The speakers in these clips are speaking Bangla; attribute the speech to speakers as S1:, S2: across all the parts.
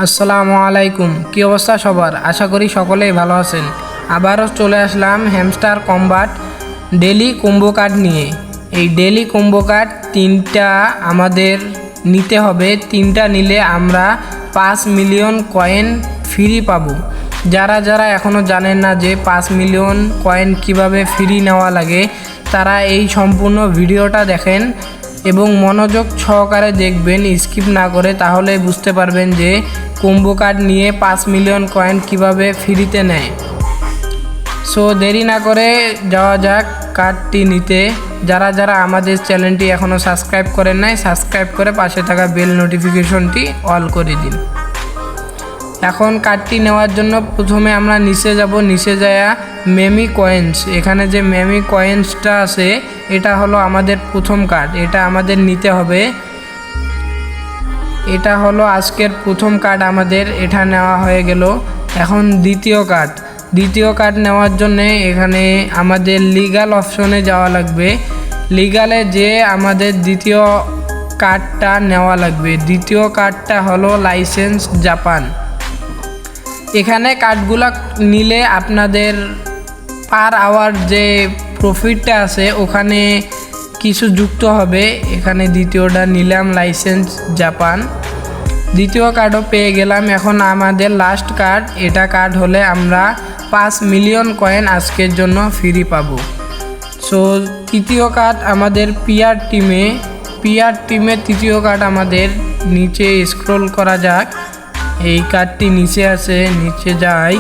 S1: আসসালামু আলাইকুম। কি অবস্থা সবার? আশা করি সকলেই ভালো আছেন। আবারও চলে আসলাম Hamster Kombat daily combo card নিয়ে। এই ডেলি কম্বো কার্ড 3টা আমাদের নিতে হবে। 3টা নিলে আমরা 5 মিলিয়ন কয়েন ফ্রি পাবো। যারা যারা এখনও জানেন না যে 5 মিলিয়ন কয়েন কিভাবে ফ্রি নেওয়া লাগে, তারা এই সম্পূর্ণ ভিডিওটা দেখেন এবং মনোযোগ সহকারে দেখবেন, স্কিপ না করে, তাহলে বুঝতে পারবেন যে কম্বো কার্ড নিয়ে 5 মিলিয়ন কয়েন কিভাবে ফ্রিতে নেয়। সো দেরি না করে যাওয়া যাক কার্ডটি নিতে। যারা যারা আমাদের চ্যানেলটি এখনও সাবস্ক্রাইব করেন নাই, সাবস্ক্রাইব করে পাশে থাকা বেল নোটিফিকেশনটি অল করে দিন। এখন কার্ডটি নেওয়ার জন্য প্রথমে আমরা নিচে যাব। নিচে যাওয়া মেমি কয়েন্স, এখানে যে মেমি কয়েন্সটা আছে এটা হলো আমাদের প্রথম কার্ড, এটা আমাদের নিতে হবে। এটা হলো আজকের প্রথম কার্ড আমাদের, এটা নেওয়া হয়ে গেল। এখন দ্বিতীয় কার্ড নেওয়ার জন্যে এখানে আমাদের লিগ্যাল অপশনে যাওয়া লাগবে। লিগ্যালে যে আমাদের দ্বিতীয় কার্ডটা নেওয়া লাগবে। দ্বিতীয় কার্ডটা হলো লাইসেন্স জাপান। এখানে কার্ডগুলো নিলে আপনাদের পার আওয়ার যে প্রফিটটা আছে ওখানে কিছু যুক্ত হবে। এখানে দ্বিতীয়টা নিলাম, লাইসেন্স জাপান। দ্বিতীয় কার্ডও পেয়ে গেলাম। এখন আমাদের লাস্ট কার্ড, এটা কার্ড হলে আমরা 5 মিলিয়ন কয়েন আজকের জন্য ফ্রি পাবো। সো তৃতীয় কার্ড আমাদের পিআর টিমে তৃতীয় কার্ড আমাদের নিচে স্ক্রল করা যাক। এই কার্ডটি নিচে আছে, নিচে যাই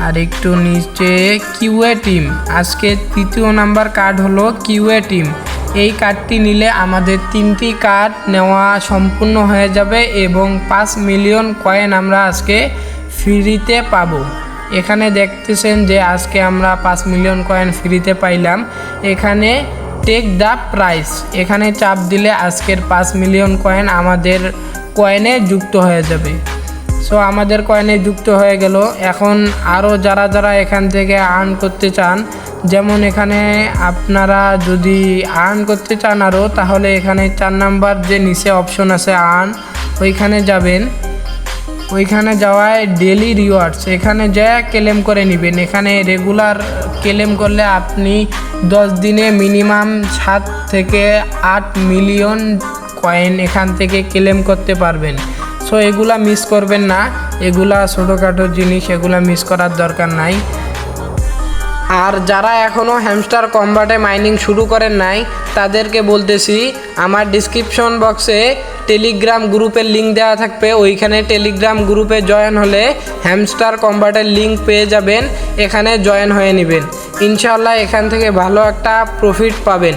S1: আর একটু নিচে কিউএ টিম। আজকে তৃতীয় নাম্বার কার্ড হলো কিউএ টিম। এই কার্ডটি নিলে আমাদের 3টি কার্ড নেওয়া সম্পূর্ণ হয়ে যাবে এবং 5 মিলিয়ন কয়েন আমরা আজকে ফ্রিতে পাবো। এখানে দেখতেছেন যে আজকে আমরা 5 মিলিয়ন কয়েন ফ্রিতে পাইলাম। এখানে টেক দ্য প্রাইস, এখানে চাপ দিলে আজকের 5 মিলিয়ন কয়েন আমাদের কয়েনে যুক্ত হয়ে যাবে। সো আমাদের কয়েনে যুক্ত হয়ে গেল। এখন আরও যারা যারা এখান থেকে আর্ন করতে চান, যেমন এখানে আপনারা যদি আর্ন করতে চান আরও, তাহলে এখানে 4 নাম্বার যে নিচে অপশন আছে আর্ন, ওইখানে যাবেন। ওইখানে যাওয়ায় ডেলি রিওয়ার্ডস, এখানে যা ক্লেম করে নেবেন। এখানে রেগুলার ক্লেম করলে আপনি 10 দিনে মিনিমাম 7 থেকে 8 মিলিয়ন কয়েন এখান থেকে ক্লেম করতে পারবেন। সো এগুলা মিস করবেন না, এগুলা ছোটোখাটো জিনিস, এগুলা মিস করার দরকার নাই। আর যারা এখনও হ্যামস্টার কম্বাটে মাইনিং শুরু করেন নাই, তাদেরকে বলতেছি আমার ডিসক্রিপশন বক্সে টেলিগ্রাম গ্রুপের লিঙ্ক দেওয়া থাকবে। ওইখানে টেলিগ্রাম গ্রুপে জয়েন হলে হ্যামস্টার কম্বাটের লিঙ্ক পেয়ে যাবেন, এখানে জয়েন হয়ে নেবেন। ইনশাআল্লাহ এখান থেকে ভালো একটা প্রফিট পাবেন।